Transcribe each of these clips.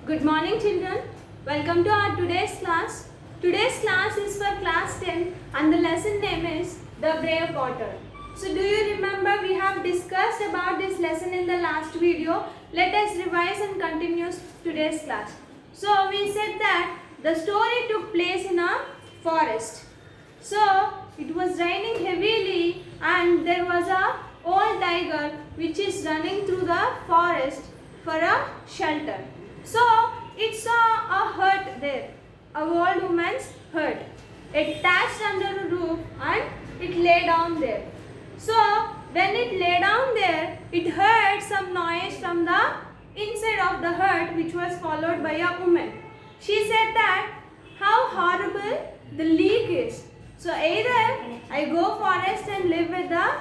Good morning children. Welcome to our today's class. Today's class is for class 10 and the lesson name is The Brave Potter. So do you remember we have discussed about this lesson in the last video? Let us revise and continue today's class. So we said that the story took place in a forest. So it was raining heavily and there was a old tiger which is running through the forest for a shelter. So it saw a hut there, a old woman's hut. It touched under a roof and it lay down there. So when it lay down there, it heard some noise from the inside of the hut which was followed by a woman. She said that how horrible the leak is. So either I go forest and live with the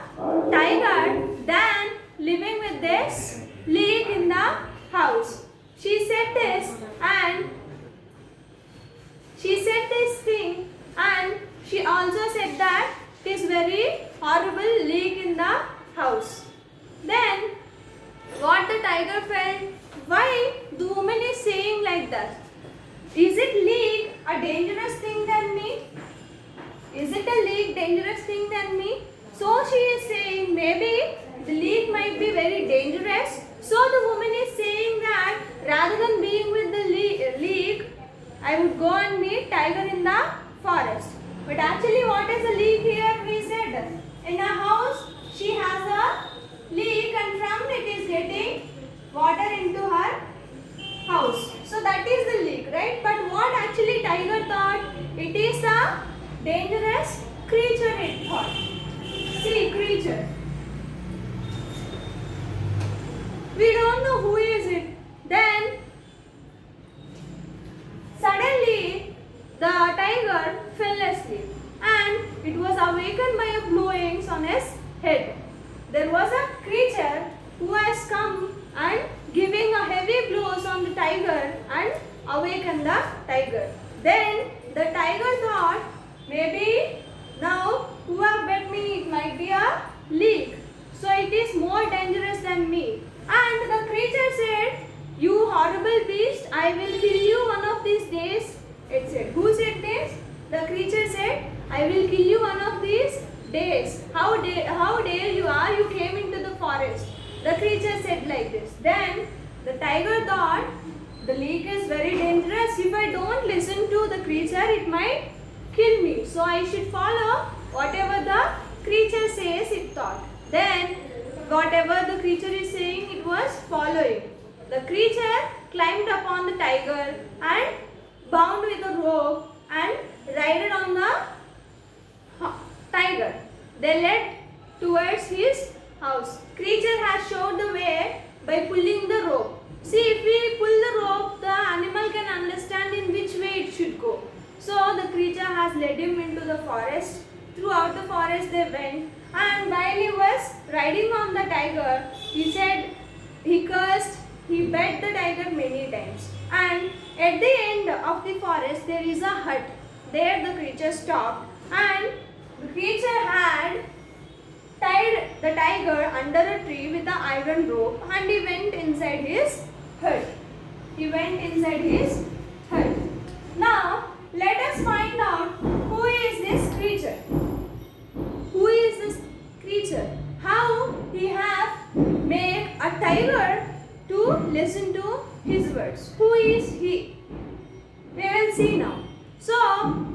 tiger than living with this leak in the house. She said this thing and she also said that it is very horrible leak in the house. Then what the tiger felt, why the woman is saying like that? Is it leak a dangerous thing than me? Is it a leak dangerous thing than me? So she is saying maybe the leak might be very dangerous. So the woman is saying that rather than being with the leak, I would go and meet tiger in the forest. But actually what is a leak here? We said in a house she has a leak and from it is getting water into her house. So that is the leak, right? But what actually tiger thought? It is a dangerous creature it thought. See, creature. We don't know who is it. Then suddenly the tiger fell asleep and it was awakened by a blowings on his head. There was a creature who has come and giving a heavy blows on the tiger and awakened the tiger. Then the tiger thought maybe now who have bet me it might be a leak. So it is more dangerous than me. And the creature said, you horrible beast, I will kill you one of these days. It said. Who said this? The creature said, I will kill you one of these days. How dare you are, you came into the forest. The creature said like this. Then the tiger thought, the leak is very dangerous. If I don't listen to the creature, it might kill me. So I should follow whatever the creature says, it thought. Then whatever the creature is saying, it was following. The creature climbed upon the tiger and bound with a rope and rided on the tiger. They led towards his house. Creature has showed the way by pulling the rope. See, if we pull the rope, the animal can understand in which way it should go. So the creature has led him into the forest. Throughout the forest they went, and while he was riding on the tiger, he said, he cursed, he beat the tiger many times. And at the end of the forest there is a hut. There the creature stopped and the creature had tied the tiger under a tree with an iron rope and he went inside his hut. Now let us find out who is this creature. Who is this creature? How he have made a tiger to listen to his words. Who is he? We will see now. So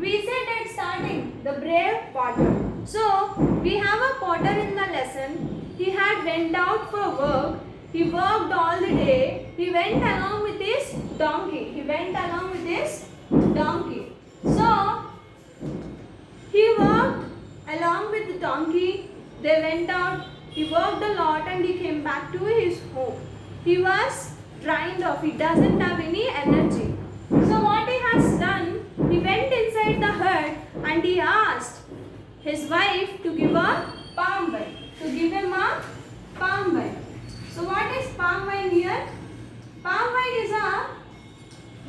we said at starting the brave potter. So we have a potter in the lesson. He had went out for work. He worked all the day. He went along with his donkey. So he walked along with the donkey. They went out. He worked a lot and he came back to his home. He was drained off. He doesn't have any energy. So what he has done, he went inside the hut and he asked his wife to give him a palm wine. So what is palm wine here? Palm wine is a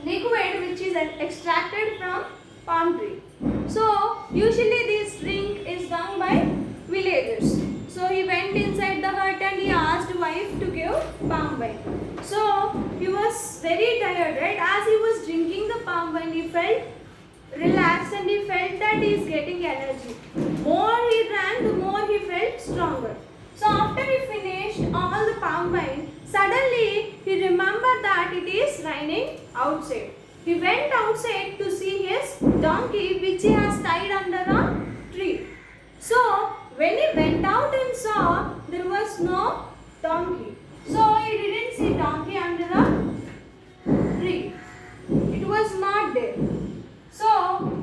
liquid which is extracted from palm tree. So usually this drink is done by villagers. So he went inside the hut and he asked wife to give palm wine. So he was very tired tired, right? As he was drinking the palm wine, he felt relaxed and he felt that he is getting energy. More he drank, the more he felt stronger. So after he finished all the palm wine, suddenly he remembered that it is raining outside. He went outside to see his donkey which he has tied under a tree. So when he went out and saw, there was no donkey. So he didn't see donkey under the tree. It was not there. So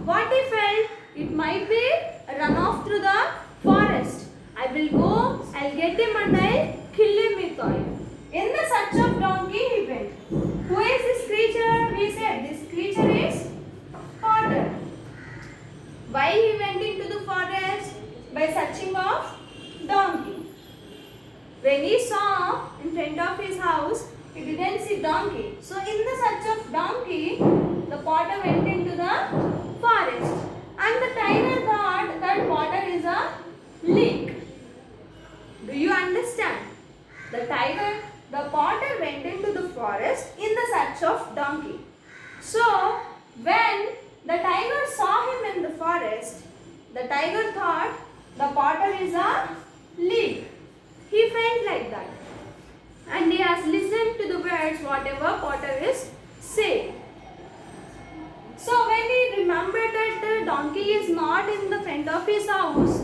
what he felt, it might be a run off through the forest. I will go, I'll get him and I'll kill him with oil. In the search of donkey he went. Who is this creature? We said this creature is Potter. Why he went into the forest? By searching of donkey. When he saw in front of his house, he didn't see donkey. So in the search of donkey, the Potter went into the forest. And the tiger thought that Potter is a leak. Do you understand? The Potter went into the forest in the search of donkey. So when the tiger saw him in the forest, the tiger thought the Potter is a leak. He felt like that. And he has listened to the words whatever Potter is saying. So when he remembered that the donkey is not in the front of his house,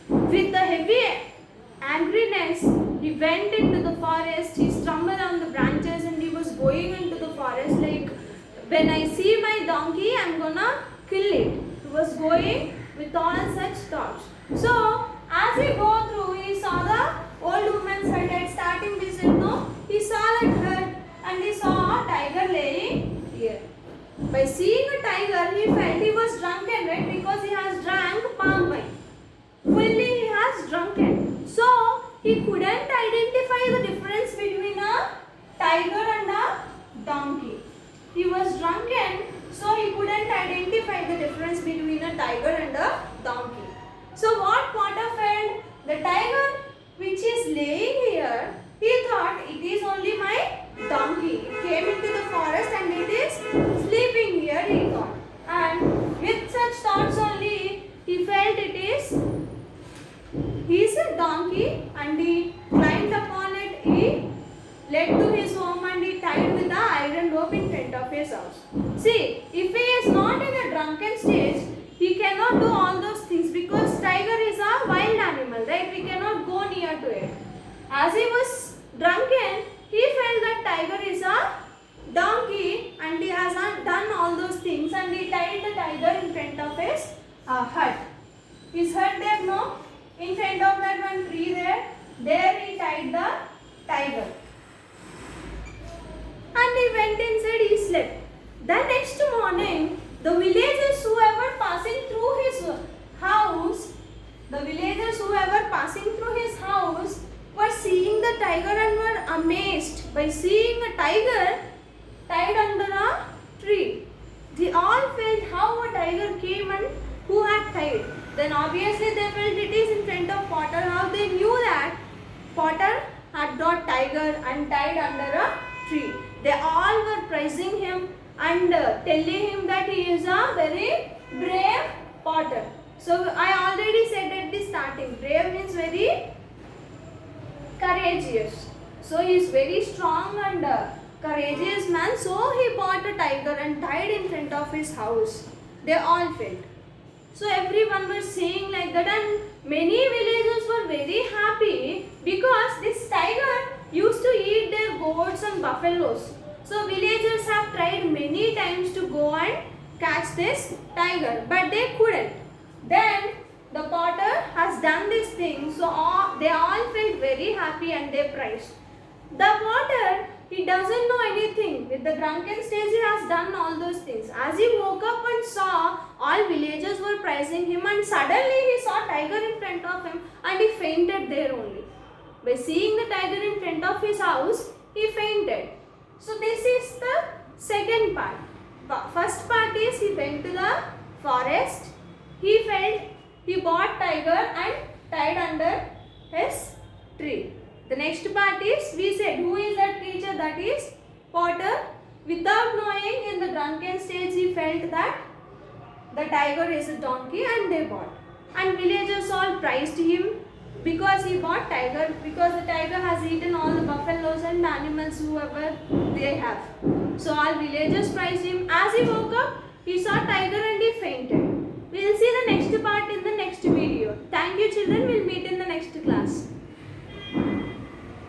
with the heavy angriness, he went into the forest, he stumbled on the branches and he was going into the forest like, when I see my donkey, I am gonna kill it. He was going with all such thoughts. So as he go through, he saw the old woman's hut at starting he said no, he saw that hut and he saw a tiger laying here. By seeing a tiger, he felt he was drunken, right? Because he has drank palm wine. Fully he has drunken. So he couldn't identify the difference between a tiger and a donkey. He was drunken, so he couldn't identify the difference between a tiger and a donkey. So what Potter felt? The tiger which is laying here, he thought it is only my donkey. It came into the forest and it is sleeping here, he thought. And with such thoughts only, he felt it is a donkey and he climbed upon it, he led to his home and he tied with the iron rope in front of his house. See, if he is not in a drunken stage, he cannot do all those things because tiger is a wild animal, right? We cannot go near to it. As he was drunken, he felt that tiger is a donkey and he has done all those things and he tied the tiger in front of his hut. His hut there, no? In front of that one tree there he tied the tiger. And he went inside, he slept. The next morning, the villagers who were passing through his house, were seeing the tiger and were amazed by seeing a tiger tied under a tree. They all felt how a tiger came and who had tied. Then obviously they felt it is in front of Potter. How they knew that Potter had got tiger and tied under a tree. They all were praising him and telling him that he is a very brave Potter. So I already said at the starting, brave means very courageous. So he is very strong and courageous man. So he bought a tiger and tied in front of his house. They all felt. So everyone was saying like that and many villagers were very happy because this tiger used to eat their goats and buffaloes. So villagers have tried many times to go and catch this tiger but they couldn't. Then the Potter has done this thing, so they all felt very happy and they praised. The Potter, he doesn't know anything. With the drunken stage, he has done all those things. As he woke up and saw, all villagers were praising him and suddenly he saw tiger in front of him and he fainted there only. By seeing the tiger in front of his house, he fainted. So this is the second part. First part is he went to the forest. He felt he bought tiger and tied under his tree. The next part is we said who is that creature, that is Potter. Without knowing, in the drunken stage, he felt that the tiger is a donkey and they bought. And villagers all praised him because he bought tiger, because the tiger has eaten all the buffaloes and animals whoever they have. So all villagers praised him. As he woke up, he saw tiger and he fainted. We will see the next part in the next video. Thank you children. We will meet in the next video.